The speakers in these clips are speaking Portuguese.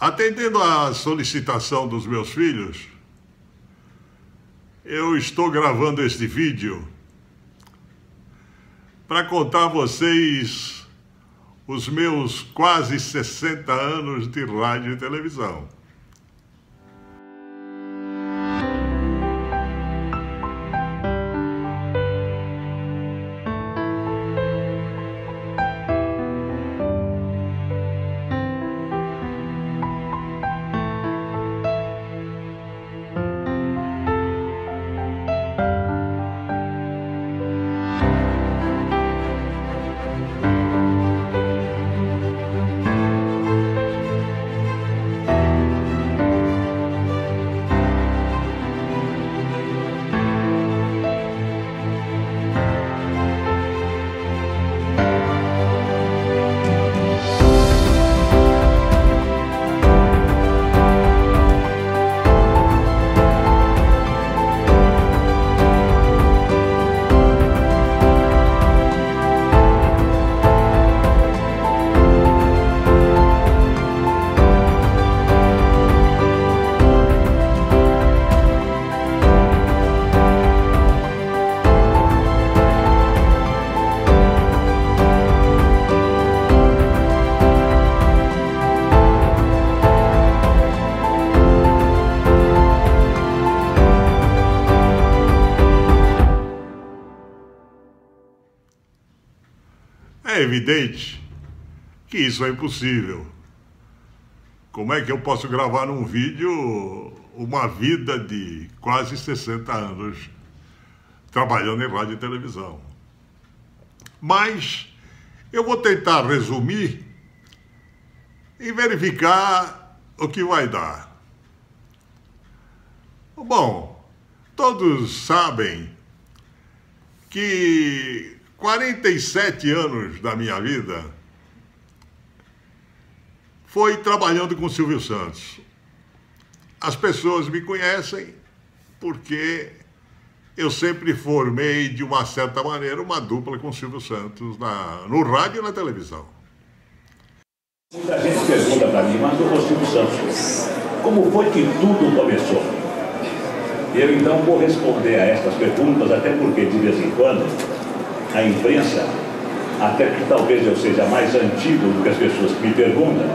Atendendo à solicitação dos meus filhos, eu estou gravando este vídeo para contar a vocês os meus quase 60 anos de rádio e televisão. É evidente que isso é impossível. Como é que eu posso gravar num vídeo uma vida de quase 60 anos trabalhando em rádio e televisão? Mas eu vou tentar resumir e verificar o que vai dar. Bom, todos sabem que 47 anos da minha vida foi trabalhando com Silvio Santos. As pessoas me conhecem porque eu sempre formei, de uma certa maneira, uma dupla com Silvio Santos no rádio e na televisão. Muita gente pergunta para mim, mas o Silvio Santos, como foi que tudo começou? Eu então vou responder a essas perguntas, até porque de vez em quando a imprensa, até que talvez eu seja mais antigo do que as pessoas que me perguntam,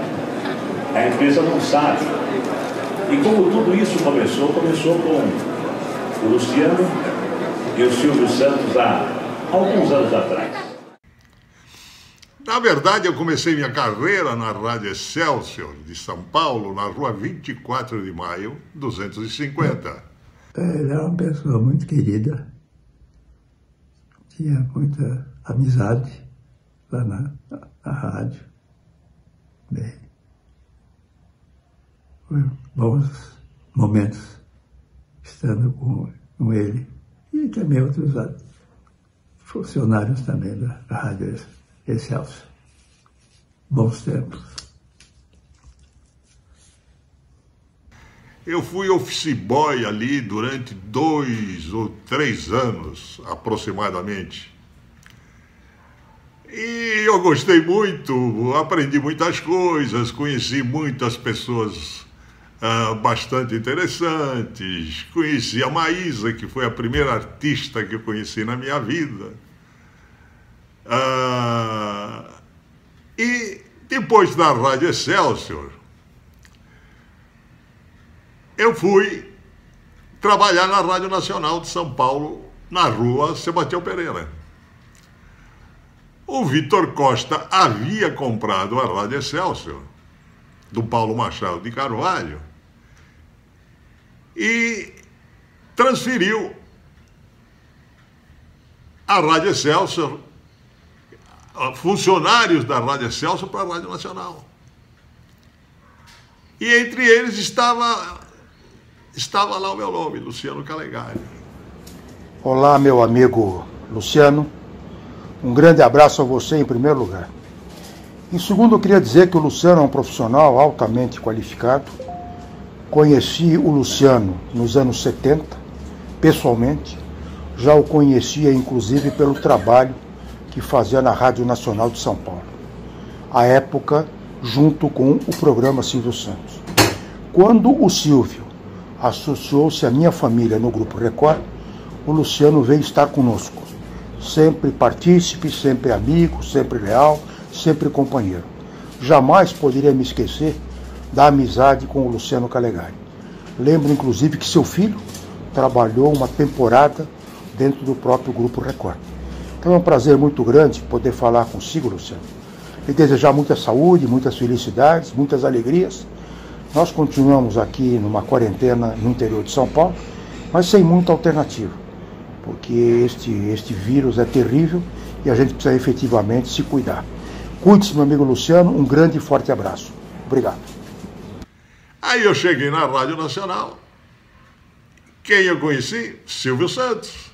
a imprensa não sabe. E como tudo isso começou com o Luciano e o Silvio Santos há alguns anos atrás. Na verdade, eu comecei minha carreira na Rádio Excelsior de São Paulo, na rua 24 de Maio, 250. Ele era uma pessoa muito querida. Tinha muita amizade lá na rádio. Bem, foi bons momentos estando com ele. E também outros funcionários também da Rádio Excelsior. Bons tempos. Eu fui office boy ali durante 2 ou 3 anos, aproximadamente. E eu gostei muito, aprendi muitas coisas, conheci muitas pessoas bastante interessantes. Conheci a Maísa, que foi a primeira artista que eu conheci na minha vida. E depois da Rádio Excelsior, eu fui trabalhar na Rádio Nacional de São Paulo, na rua Sebastião Pereira. O Vitor Costa havia comprado a Rádio Excelsior, do Paulo Machado de Carvalho, e transferiu a Rádio Excelsior, funcionários da Rádio Excelsior, para a Rádio Nacional. E entre eles estava lá o meu nome, Luciano Calegari. Olá, meu amigo Luciano. Um grande abraço a você em primeiro lugar. Em segundo, eu queria dizer que o Luciano é um profissional altamente qualificado. Conheci o Luciano nos anos 70, pessoalmente. Já o conhecia, inclusive, pelo trabalho que fazia na Rádio Nacional de São Paulo. À época, junto com o programa Silvio Santos. Quando o Silvio associou-se à minha família no Grupo Record, o Luciano veio estar conosco, sempre partícipe, sempre amigo, sempre leal, sempre companheiro. Jamais poderia me esquecer da amizade com o Luciano Calegari. Lembro, inclusive, que seu filho trabalhou uma temporada dentro do próprio Grupo Record. Então é um prazer muito grande poder falar consigo, Luciano, e desejar muita saúde, muitas felicidades, muitas alegrias. Nós continuamos aqui numa quarentena no interior de São Paulo, mas sem muita alternativa, porque este vírus é terrível e a gente precisa efetivamente se cuidar. Cuide-se, meu amigo Luciano, um grande e forte abraço. Obrigado. Aí eu cheguei na Rádio Nacional. Quem eu conheci? Silvio Santos.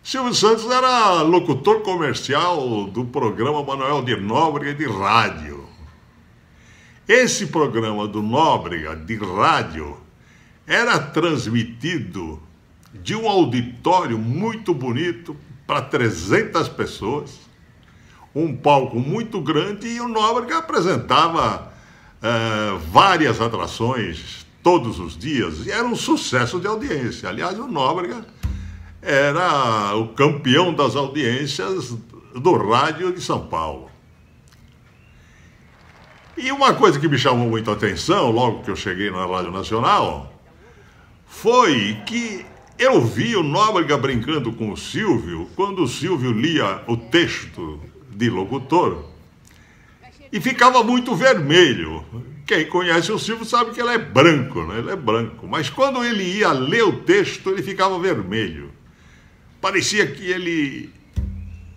Silvio Santos era locutor comercial do programa Manuel de Nóbrega de rádio. Esse programa do Nóbrega de rádio era transmitido de um auditório muito bonito para 300 pessoas, um palco muito grande, e o Nóbrega apresentava várias atrações todos os dias, e era um sucesso de audiência. Aliás, o Nóbrega era o campeão das audiências do rádio de São Paulo. E uma coisa que me chamou muito a atenção, logo que eu cheguei na Rádio Nacional, foi que eu vi o Nóbrega brincando com o Silvio, quando o Silvio lia o texto de locutor, e ficava muito vermelho. Quem conhece o Silvio sabe que ele é branco, né? Ele é branco. Mas quando ele ia ler o texto, ele ficava vermelho. Parecia que ele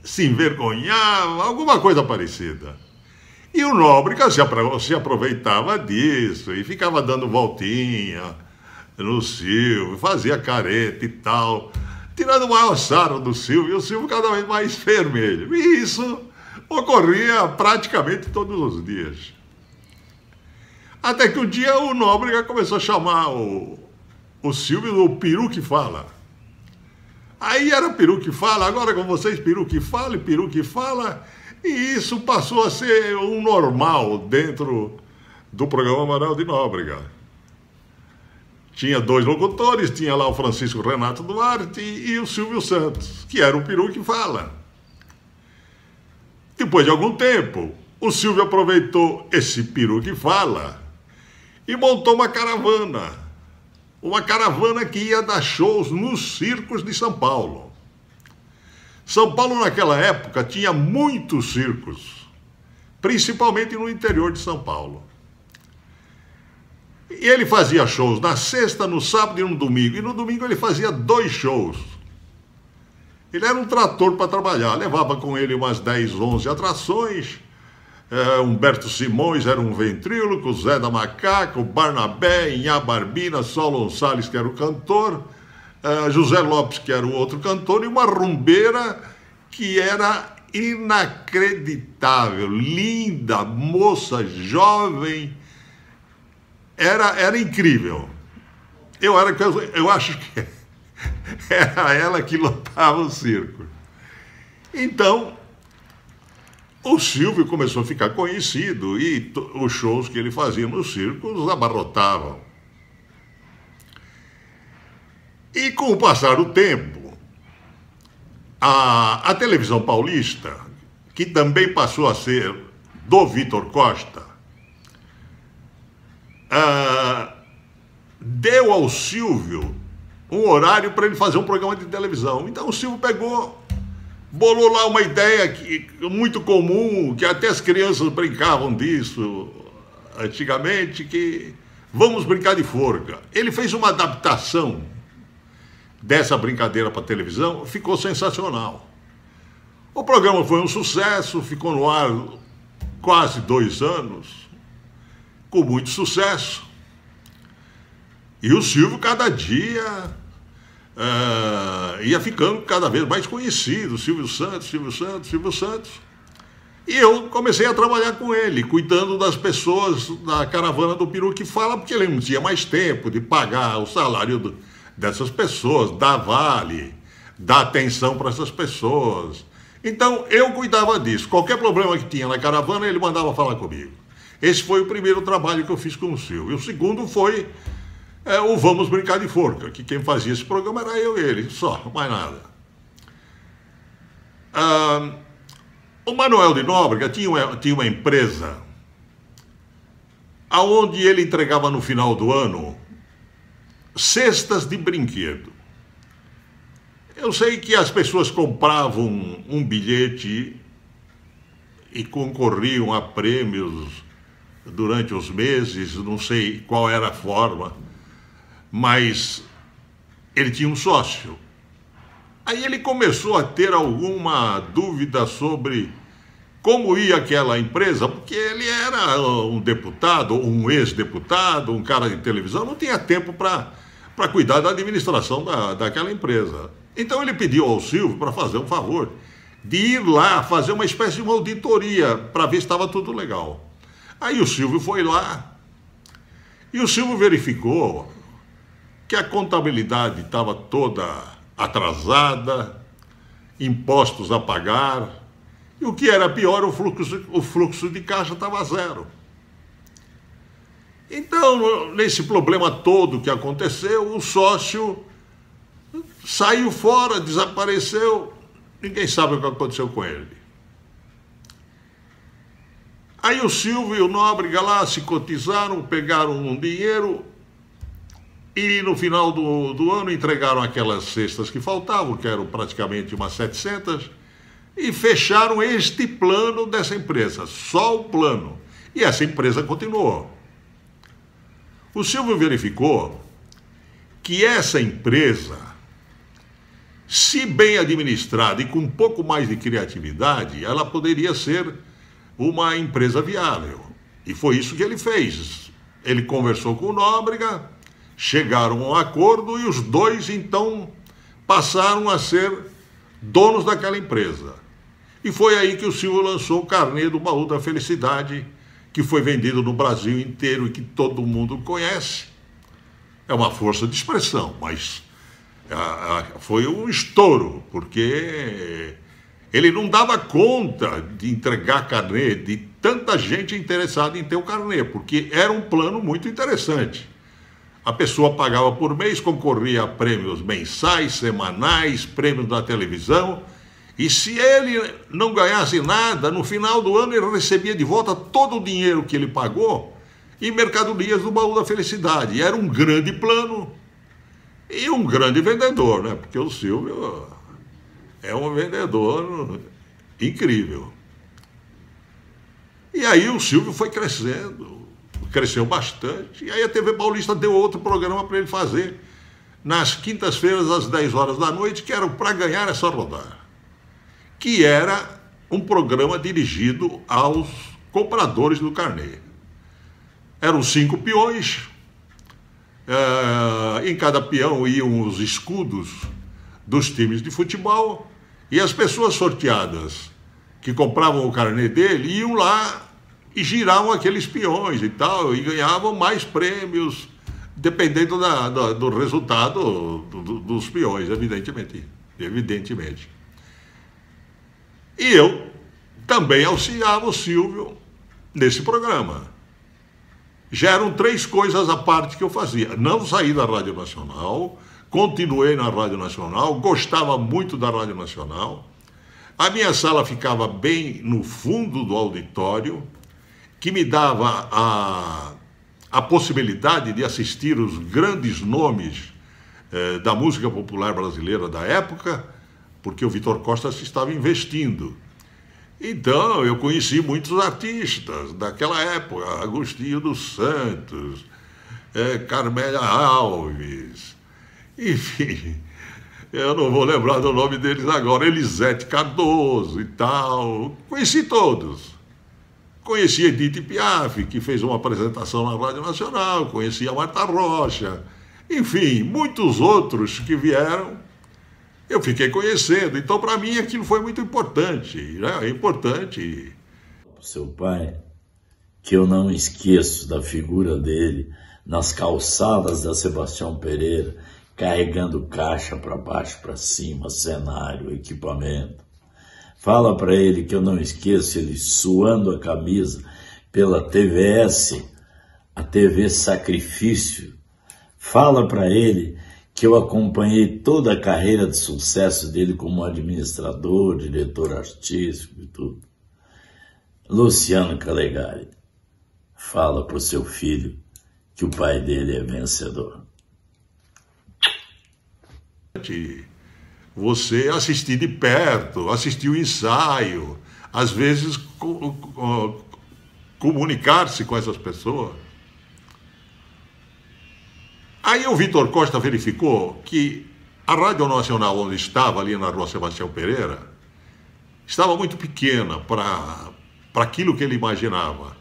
se envergonhava, alguma coisa parecida. E o Nóbrega se aproveitava disso e ficava dando voltinha no Silvio, fazia careta e tal, tirando o maior sarro do Silvio, e o Silvio cada vez mais vermelho. E isso ocorria praticamente todos os dias. Até que um dia o Nóbrega começou a chamar o Silvio do Peru que Fala. Aí era Peru que Fala, agora com vocês Peru que Fala, e isso passou a ser um normal dentro do programa Manuel de Nóbrega. Tinha dois locutores, tinha lá o Francisco Renato Duarte e o Silvio Santos, que era o Peru que Fala. Depois de algum tempo, o Silvio aproveitou esse Peru que Fala e montou uma caravana que ia dar shows nos circos de São Paulo. São Paulo, naquela época, tinha muitos circos, principalmente no interior de São Paulo. E ele fazia shows na sexta, no sábado e no domingo. E no domingo ele fazia 2 shows. Ele era um trator para trabalhar, levava com ele umas 10, 11 atrações. Humberto Simões era um ventríloco, Zé da Macaca, o Barnabé, Inhá Barbina, Solon Salles, que era o cantor, José Lopes, que era o outro cantor, e uma rumbeira que era inacreditável, linda, moça, jovem, era incrível. Eu acho que era ela que lotava o circo. Então, o Silvio começou a ficar conhecido e os shows que ele fazia nos circos abarrotavam. E com o passar do tempo, a televisão paulista, que também passou a ser do Vitor Costa, deu ao Silvio um horário para ele fazer um programa de televisão. Então o Silvio bolou lá uma ideia muito comum, que até as crianças brincavam disso antigamente, que vamos brincar de forca. Ele fez uma adaptação dessa brincadeira para televisão, ficou sensacional. O programa foi um sucesso, ficou no ar quase 2 anos, com muito sucesso. E o Silvio, cada dia, ia ficando cada vez mais conhecido, Silvio Santos. E eu comecei a trabalhar com ele, cuidando das pessoas da caravana do Peru que Fala, porque ele não tinha mais tempo de pagar o salário dessas pessoas, dar vale, dar atenção para essas pessoas. Então, eu cuidava disso. Qualquer problema que tinha na caravana, ele mandava falar comigo. Esse foi o primeiro trabalho que eu fiz com o Silvio. E o segundo foi o Vamos Brincar de Forca, que quem fazia esse programa era eu e ele, só, mais nada. O Manuel de Nóbrega tinha uma empresa onde ele entregava no final do ano cestas de brinquedo. Eu sei que as pessoas compravam um bilhete e concorriam a prêmios durante os meses, não sei qual era a forma, mas ele tinha um sócio. Aí ele começou a ter alguma dúvida sobre como ia aquela empresa, porque ele era um deputado, um ex-deputado, um cara de televisão, não tinha tempo para cuidar da administração daquela empresa. Então ele pediu ao Silvio para fazer um favor, de ir lá fazer uma espécie de uma auditoria, para ver se estava tudo legal. Aí o Silvio foi lá, e o Silvio verificou que a contabilidade estava toda atrasada, impostos a pagar, e o que era pior, o fluxo de caixa estava zero. Então, nesse problema todo que aconteceu, o sócio saiu fora, desapareceu, ninguém sabe o que aconteceu com ele. Aí o Silvio e o Nóbrega lá se cotizaram, pegaram um dinheiro e no final do ano entregaram aquelas cestas que faltavam, que eram praticamente umas 700, e fecharam este plano dessa empresa, só o plano. E essa empresa continuou. O Silvio verificou que essa empresa, se bem administrada e com um pouco mais de criatividade, ela poderia ser uma empresa viável. E foi isso que ele fez. Ele conversou com o Nóbrega, chegaram a um acordo e os dois, então, passaram a ser donos daquela empresa. E foi aí que o Silvio lançou o carnê do Baú da Felicidade, que foi vendido no Brasil inteiro e que todo mundo conhece. É uma força de expressão, mas foi um estouro, porque ele não dava conta de entregar carnê, de tanta gente interessada em ter o carnê, porque era um plano muito interessante. A pessoa pagava por mês, concorria a prêmios mensais, semanais, prêmios da televisão, e se ele não ganhasse nada, no final do ano ele recebia de volta todo o dinheiro que ele pagou em mercadorias do Baú da Felicidade. E era um grande plano e um grande vendedor, né? Porque o Silvio é um vendedor incrível. E aí o Silvio foi crescendo, cresceu bastante. E aí a TV Paulista deu outro programa para ele fazer nas quintas-feiras às 10 horas da noite, que era Pra Ganhar é Só Rodar, que era um programa dirigido aos compradores do carnê. Eram 5 peões, em cada peão iam os escudos dos times de futebol, e as pessoas sorteadas que compravam o carnê dele iam lá e giravam aqueles peões e tal, e ganhavam mais prêmios, dependendo do resultado dos peões, evidentemente. E eu também auxiliava o Silvio nesse programa. Já eram 3 coisas à parte que eu fazia. Não saí da Rádio Nacional, continuei na Rádio Nacional, gostava muito da Rádio Nacional. A minha sala ficava bem no fundo do auditório, que me dava a possibilidade de assistir os grandes nomes da música popular brasileira da época, porque o Vitor Costa se estava investindo. Então, eu conheci muitos artistas daquela época, Agostinho dos Santos, Carmélia Alves, enfim, eu não vou lembrar do nome deles agora, Elisete Cardoso e tal, conheci todos. Conheci Edith Piaf, que fez uma apresentação na Rádio Nacional, conheci a Marta Rocha, enfim, muitos outros que vieram, eu fiquei conhecendo. Então, para mim, aquilo foi muito importante, né? É importante. Seu pai, que eu não esqueço da figura dele nas calçadas da Sebastião Pereira, carregando caixa para baixo, para cima, cenário, equipamento, Fala para ele que eu não esqueço ele suando a camisa pela TVS, a TV Sacrifício. Fala para ele que eu acompanhei toda a carreira de sucesso dele como administrador, diretor artístico e tudo. Luciano Calegari, fala para o seu filho que o pai dele é vencedor. Você assistir de perto, assistir o ensaio, às vezes comunicar-se com essas pessoas. Aí o Vitor Costa verificou que a Rádio Nacional, onde estava, ali na Rua Sebastião Pereira, estava muito pequena para aquilo que ele imaginava.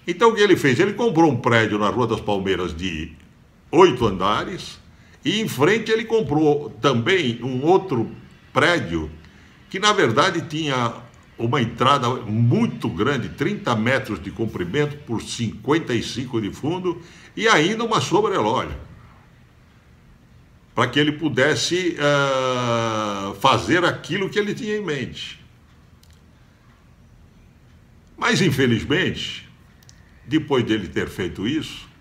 Então o que ele fez? Ele comprou um prédio na Rua das Palmeiras de 8 andares e em frente ele comprou também um outro prédio que na verdade tinha uma entrada muito grande, 30 metros de comprimento por 55 de fundo e ainda uma sobreloja, para que ele pudesse fazer aquilo que ele tinha em mente. Mas infelizmente, depois dele ter feito isso,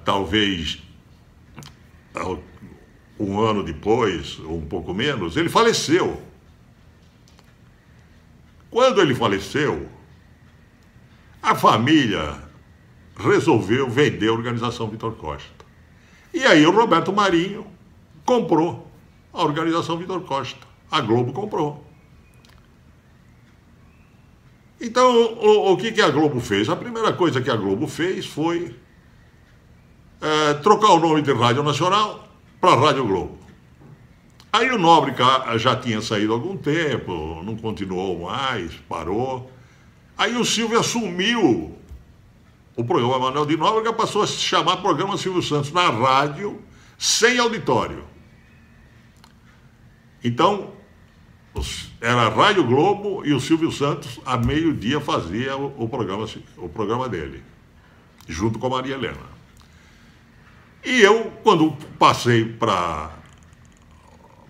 talvez um ano depois, ou um pouco menos, ele faleceu. Quando ele faleceu, a família resolveu vender a organização Vitor Costa. E aí o Roberto Marinho comprou a organização Vitor Costa. A Globo comprou. Então, o que a Globo fez? A primeira coisa que a Globo fez foi trocar o nome de Rádio Nacional para Rádio Globo. Aí o Nóbrega já tinha saído há algum tempo, não continuou mais, parou. Aí o Silvio assumiu o programa Manuel de Nóbrega, passou a se chamar Programa Silvio Santos na rádio, sem auditório. Então, era a Rádio Globo e o Silvio Santos, a meio-dia, fazia o programa dele, junto com a Maria Helena. E eu, quando passei para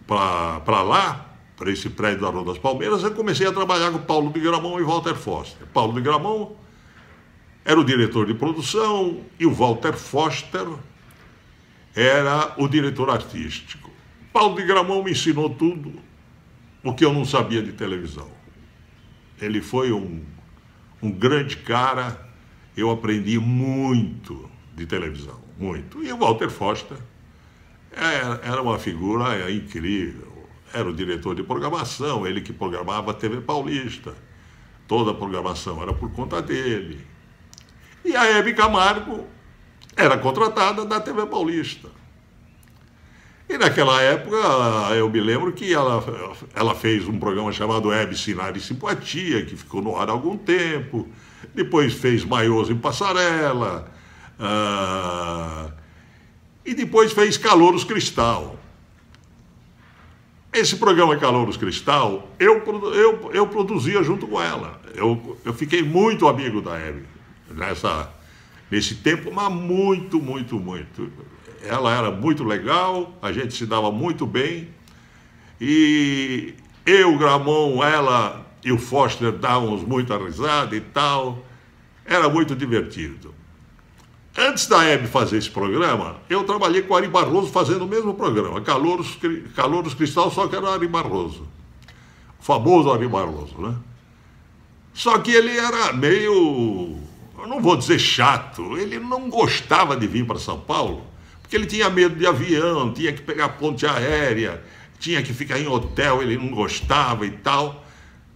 lá, para esse prédio da Rua das Palmeiras, eu comecei a trabalhar com Paulo de Gramont e Walter Foster. Paulo de Gramont era o diretor de produção e o Walter Foster era o diretor artístico. Paulo de Gramont me ensinou tudo o que eu não sabia de televisão. Ele foi um grande cara, eu aprendi muito de televisão, muito. E o Walter Foster era uma figura incrível, era o diretor de programação, ele que programava a TV Paulista, toda a programação era por conta dele. E a Hebe Camargo era contratada da TV Paulista. E naquela época, eu me lembro que ela fez um programa chamado Hebe Sinais de Simpatia, que ficou no ar há algum tempo. Depois fez Maioso em Passarela. E depois fez Calouros Cristal. Esse programa Calouros Cristal, eu produzia junto com ela. Eu fiquei muito amigo da Hebe nesse tempo, mas muito, muito, muito. Ela era muito legal, a gente se dava muito bem. E eu, o Gramont, ela e o Foster dávamos muita risada e tal. Era muito divertido. Antes da Hebe fazer esse programa, eu trabalhei com o Ari Barroso fazendo o mesmo programa, Calouros Cristal, só que era o Ari Barroso. O famoso Ari Barroso, né? Só que ele era meio, eu não vou dizer chato, ele não gostava de vir para São Paulo, porque ele tinha medo de avião, tinha que pegar ponte aérea, tinha que ficar em hotel, ele não gostava e tal.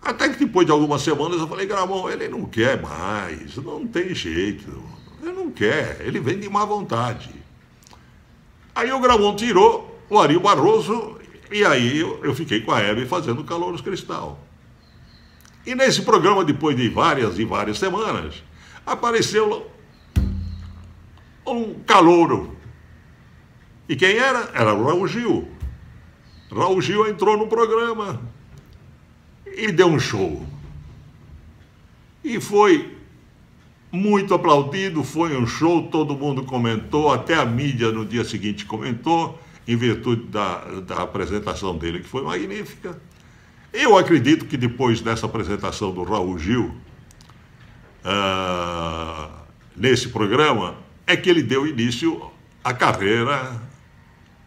Até que depois de algumas semanas eu falei, Gramont, ele não quer mais, não tem jeito, ele não quer, ele vem de má vontade. Aí o Gramont tirou o Ari Barroso e aí eu fiquei com a Hebe fazendo Calouros Cristal. E nesse programa, depois de várias e várias semanas, apareceu um calouro. E quem era? Era o Raul Gil. Raul Gil entrou no programa e deu um show. E foi muito aplaudido, foi um show, todo mundo comentou, até a mídia no dia seguinte comentou. em virtude da apresentação dele, que foi magnífica. Eu acredito que depois dessa apresentação do Raul Gil, nesse programa, é que ele deu início à carreira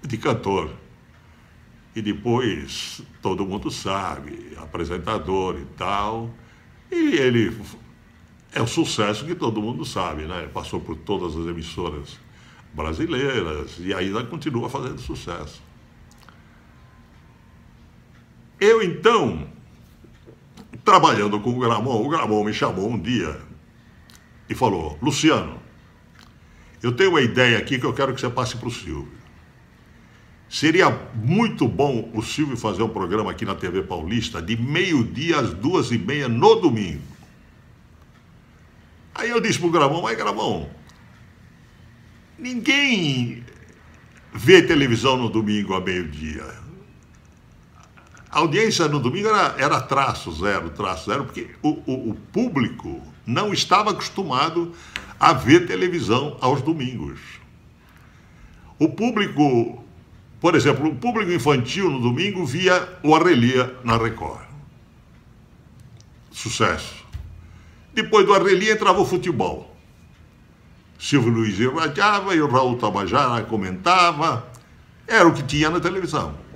de cantor. E depois, todo mundo sabe, apresentador e tal, e ele é um sucesso que todo mundo sabe, né? Passou por todas as emissoras brasileiras e ainda continua fazendo sucesso. Eu, então, trabalhando com o Gramont me chamou um dia e falou: Luciano, eu tenho uma ideia aqui que eu quero que você passe para o Silvio. Seria muito bom o Silvio fazer um programa aqui na TV Paulista de meio-dia às 2h30 no domingo. Aí eu disse para o Gramont: mas Gramont, ninguém vê televisão no domingo a meio-dia. A audiência no domingo era traço zero, porque o público não estava acostumado a ver televisão aos domingos. O público, por exemplo, o público infantil no domingo via o Arrelia na Record. Sucesso. Depois do Arrelia entrava o futebol. Silvio Luiz irradiava e o Raul Tabajara comentava. Era o que tinha na televisão.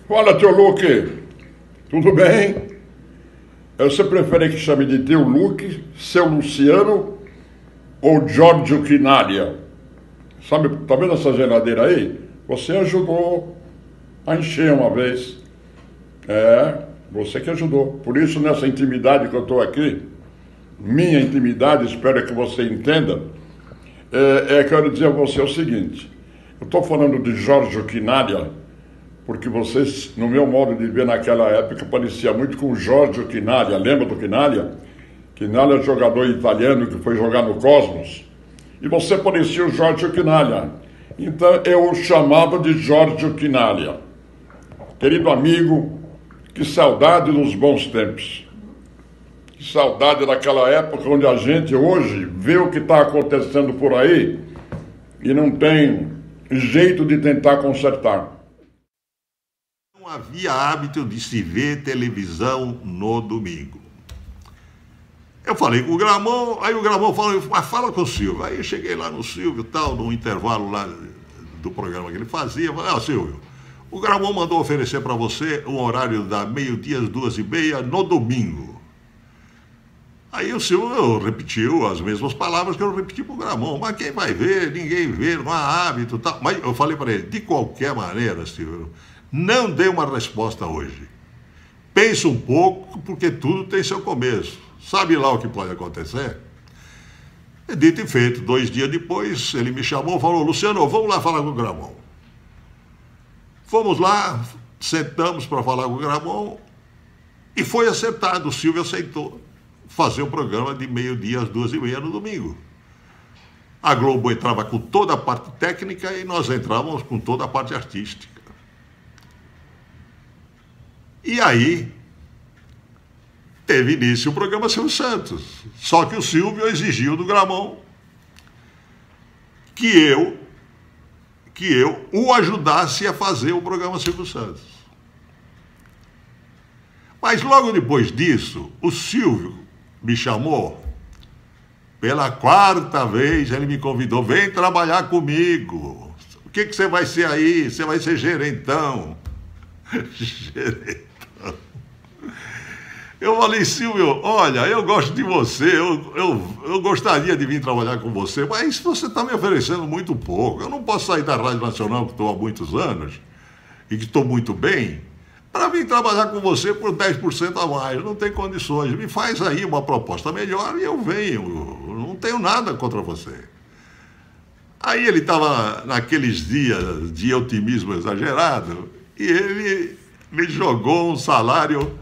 Fala, teu Luque, tudo bem? Você prefere que chame de teu Luque, seu Luciano ou Giorgio Quinaglia? Sabe, tá vendo essa geladeira aí? Você ajudou a encher uma vez. Você que ajudou. Por isso, nessa intimidade que eu estou aqui, minha intimidade, espero que você entenda, quero dizer a você o seguinte: eu estou falando de Giorgio Quinaglia, porque vocês, no meu modo de ver naquela época, parecia muito com o Giorgio Quinaglia. Lembra do Quinaglia? Quinaglia é jogador italiano que foi jogar no Cosmos. E você parecia o Giorgio Quinaglia. Então eu o chamava de Giorgio Quinaglia. Querido amigo, que saudade dos bons tempos. Que saudade daquela época onde a gente hoje vê o que está acontecendo por aí e não tem jeito de tentar consertar. Não havia hábito de se ver televisão no domingo. Eu falei com o Gramont, aí o Gramont falou: mas fala com o Silvio. Aí eu cheguei lá no Silvio, tal, num intervalo lá do programa que ele fazia. Eu falei: Silvio, o Gramont mandou oferecer para você um horário da meio-dia às 2h30 no domingo. Aí o Silvio repetiu as mesmas palavras que eu repeti para o Gramont: mas quem vai ver? Ninguém vê, não há hábito, tal. Mas eu falei para ele: de qualquer maneira, Silvio, não dê uma resposta hoje. Pense um pouco, porque tudo tem seu começo. Sabe lá o que pode acontecer? É dito e feito. 2 dias depois, ele me chamou e falou: Luciano, vamos lá falar com o Gramont. Fomos lá, sentamos para falar com o Gramont e foi acertado. O Silvio aceitou fazer o programa de meio-dia às 2h30 no domingo. A Globo entrava com toda a parte técnica e nós entrávamos com toda a parte artística. E aí teve início o programa Silvio Santos. Só que o Silvio exigiu do Gramont que eu o ajudasse a fazer o programa Silvio Santos. Mas logo depois disso, o Silvio me chamou. Pela 4ª vez ele me convidou: vem trabalhar comigo. O que você vai ser aí? Você vai ser gerentão. Gerentão. Eu falei: Silvio, olha, eu gosto de você, eu gostaria de vir trabalhar com você, mas você está me oferecendo muito pouco. Eu não posso sair da Rádio Nacional, que estou há muitos anos, e que estou muito bem, para vir trabalhar com você por 10% a mais. Não tem condições. Me faz aí uma proposta melhor e eu venho. Não tenho nada contra você. Aí ele estava naqueles dias de otimismo exagerado e ele me jogou um salário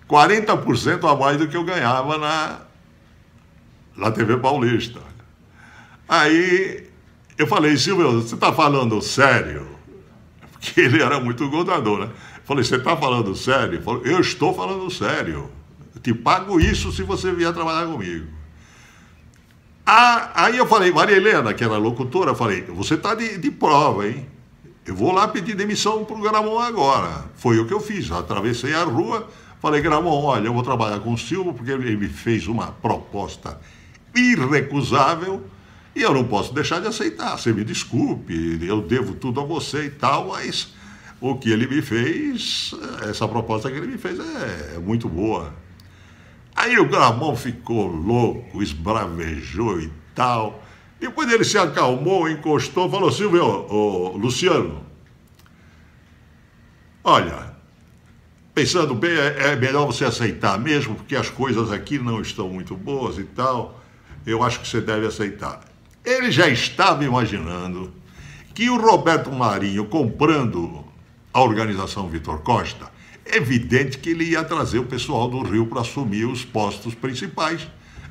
40% a mais do que eu ganhava na TV Paulista. Aí eu falei: Silvio, você está falando sério? Porque ele era muito godador, né? Eu falei: você está falando sério? Ele falou: eu estou falando sério. Eu te pago isso se você vier trabalhar comigo. Aí eu falei, Maria Helena, que era locutora, eu falei, você está de prova, hein? Eu vou lá pedir demissão para o Gramont agora. Foi o que eu fiz, atravessei a rua, falei, Gramont, olha, eu vou trabalhar com o Silvio, porque ele me fez uma proposta irrecusável, e eu não posso deixar de aceitar. Você me desculpe, eu devo tudo a você e tal, mas o que ele me fez, essa proposta que ele me fez é muito boa. Aí o Gramont ficou louco, esbravejou e tal. Depois ele se acalmou, encostou, falou, Silvio, Luciano, olha, pensando bem, é melhor você aceitar mesmo, porque as coisas aqui não estão muito boas e tal. Eu acho que você deve aceitar. Ele já estava imaginando que o Roberto Marinho comprando a organização Vitor Costa, é evidente que ele ia trazer o pessoal do Rio para assumir os postos principais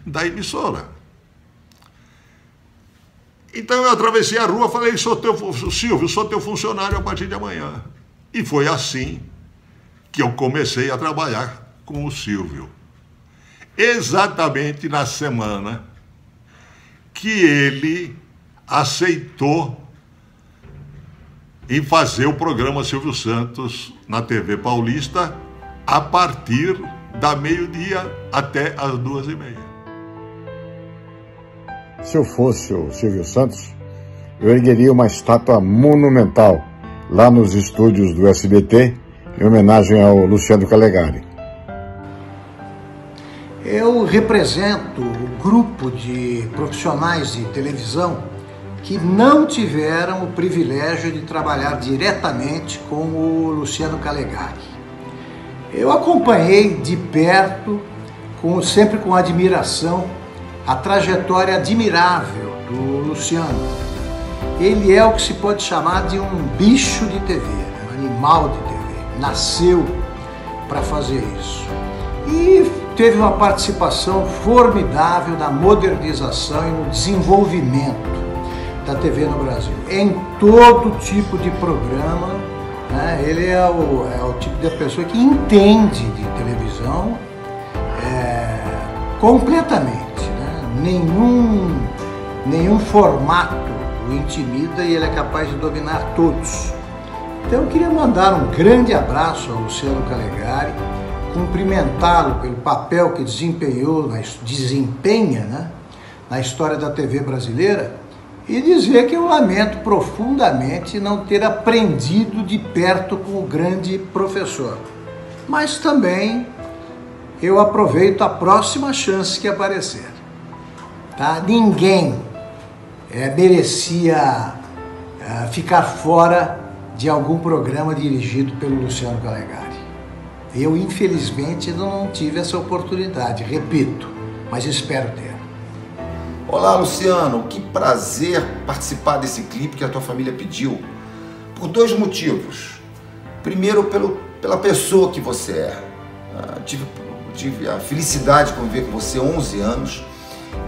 da emissora. Então eu atravessei a rua e falei, Silvio, sou teu funcionário a partir de amanhã. E foi assim que eu comecei a trabalhar com o Silvio. Exatamente na semana que ele aceitou em fazer o programa Silvio Santos na TV Paulista a partir da meio-dia até as 2h30. Se eu fosse o Silvio Santos, eu ergueria uma estátua monumental lá nos estúdios do SBT, em homenagem ao Luciano Calegari. Eu represento o grupo de profissionais de televisão que não tiveram o privilégio de trabalhar diretamente com o Luciano Calegari. Eu acompanhei de perto, sempre com admiração, a trajetória admirável do Luciano. Ele é o que se pode chamar de um bicho de TV, um animal de TV. Nasceu para fazer isso. E teve uma participação formidável na modernização e no desenvolvimento da TV no Brasil. Em todo tipo de programa, né? Ele é o tipo de pessoa que entende de televisão completamente. Nenhum formato o intimida e ele é capaz de dominar todos. Então eu queria mandar um grande abraço ao Luciano Calegari, cumprimentá-lo pelo papel que desempenha, né, na história da TV brasileira e dizer que eu lamento profundamente não ter aprendido de perto com o grande professor. Mas também eu aproveito a próxima chance que aparecer. Tá? Ninguém merecia ficar fora de algum programa dirigido pelo Luciano Calegari. Eu, infelizmente, não tive essa oportunidade, repito, mas espero ter. Olá, Luciano, que prazer participar desse clipe que a tua família pediu, por dois motivos. Primeiro, pela pessoa que você é. Tive a felicidade de conviver com você há 11 anos,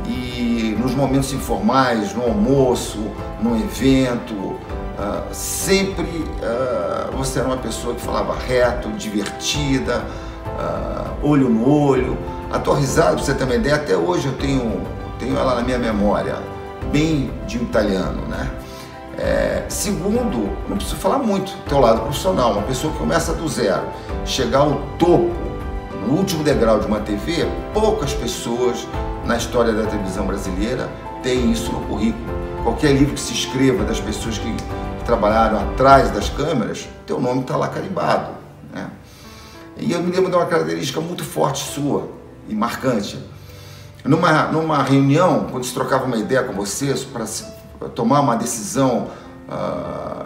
e nos momentos informais, no almoço, no evento, sempre você era uma pessoa que falava reto, divertida, olho no olho. A tua risada, pra você ter uma ideia, até hoje eu tenho ela na minha memória, bem de um italiano, né? Segundo, não preciso falar muito do teu lado profissional, uma pessoa que começa do zero, chegar ao topo, no último degrau de uma TV, poucas pessoas na história da televisão brasileira têm isso no currículo. Qualquer livro que se escreva das pessoas que trabalharam atrás das câmeras, teu nome está lá carimbado, né? E eu me lembro de uma característica muito forte sua e marcante. Numa reunião, quando se trocava uma ideia com você para tomar uma decisão,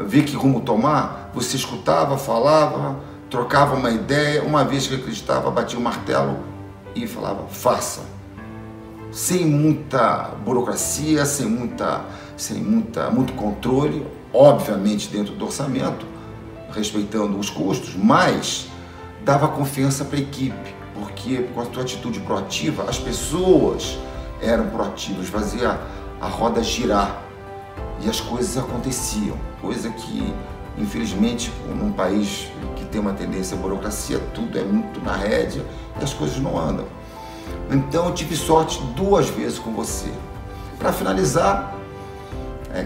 ver que rumo tomar, você escutava, falava, trocava uma ideia, uma vez que acreditava, batia o martelo e falava, faça. Sem muita burocracia, sem muito controle, obviamente dentro do orçamento, respeitando os custos, mas dava confiança para a equipe, porque com a tua atitude proativa, as pessoas eram proativas, fazia a roda girar e as coisas aconteciam, coisa que, infelizmente, num país que tem uma tendência à burocracia, tudo é muito na rédea e as coisas não andam. Então eu tive sorte 2 vezes com você. Para finalizar,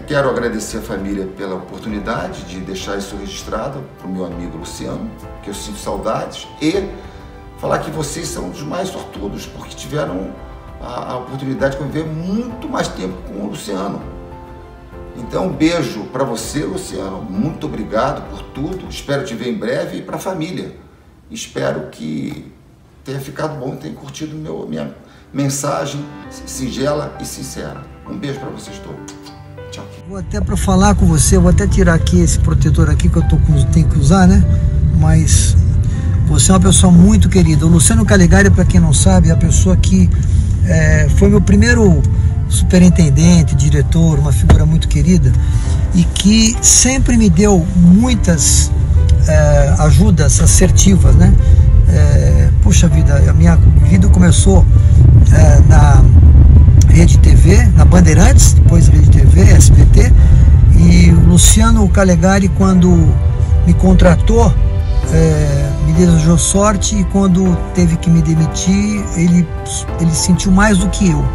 quero agradecer a família pela oportunidade de deixar isso registrado para o meu amigo Luciano, que eu sinto saudades, e falar que vocês são os mais sortudos, porque tiveram a oportunidade de conviver muito mais tempo com o Luciano. Então, um beijo para você, Luciano, muito obrigado por tudo, espero te ver em breve, e para a família. Espero que tenha ficado bom, tenha curtido minha mensagem singela e sincera. Um beijo para vocês todos. Tchau. Vou até para falar com você, vou até tirar aqui esse protetor aqui que eu tenho que usar, né? Mas você é uma pessoa muito querida. O Luciano Calegari, para quem não sabe, é a pessoa que foi meu primeiro superintendente, diretor, uma figura muito querida e que sempre me deu muitas ajudas assertivas, né? Puxa vida, a minha vida começou na Rede TV, na Bandeirantes, depois Rede TV, SBT, e o Luciano Calegari, quando me contratou, me desejou sorte, e quando teve que me demitir, ele sentiu mais do que eu.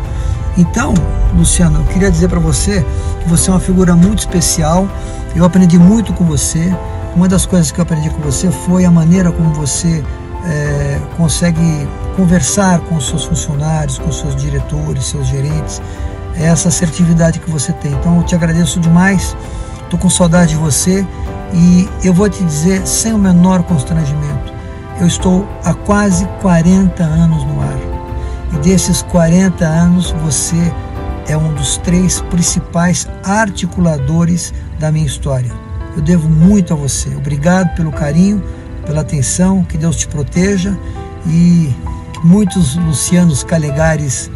Então, Luciano, eu queria dizer para você que você é uma figura muito especial, eu aprendi muito com você. Uma das coisas que eu aprendi com você foi a maneira como você consegue conversar com os seus funcionários, com os seus diretores, seus gerentes, essa assertividade que você tem. Então eu te agradeço demais, estou com saudade de você e eu vou te dizer sem o menor constrangimento, eu estou há quase 40 anos no ar e desses 40 anos você é um dos 3 principais articuladores da minha história. Eu devo muito a você, obrigado pelo carinho, pela atenção, que Deus te proteja e que muitos Lucianos Calegares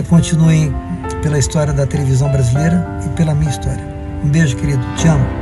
continuem pela história da televisão brasileira e pela minha história. Um beijo, querido, te amo.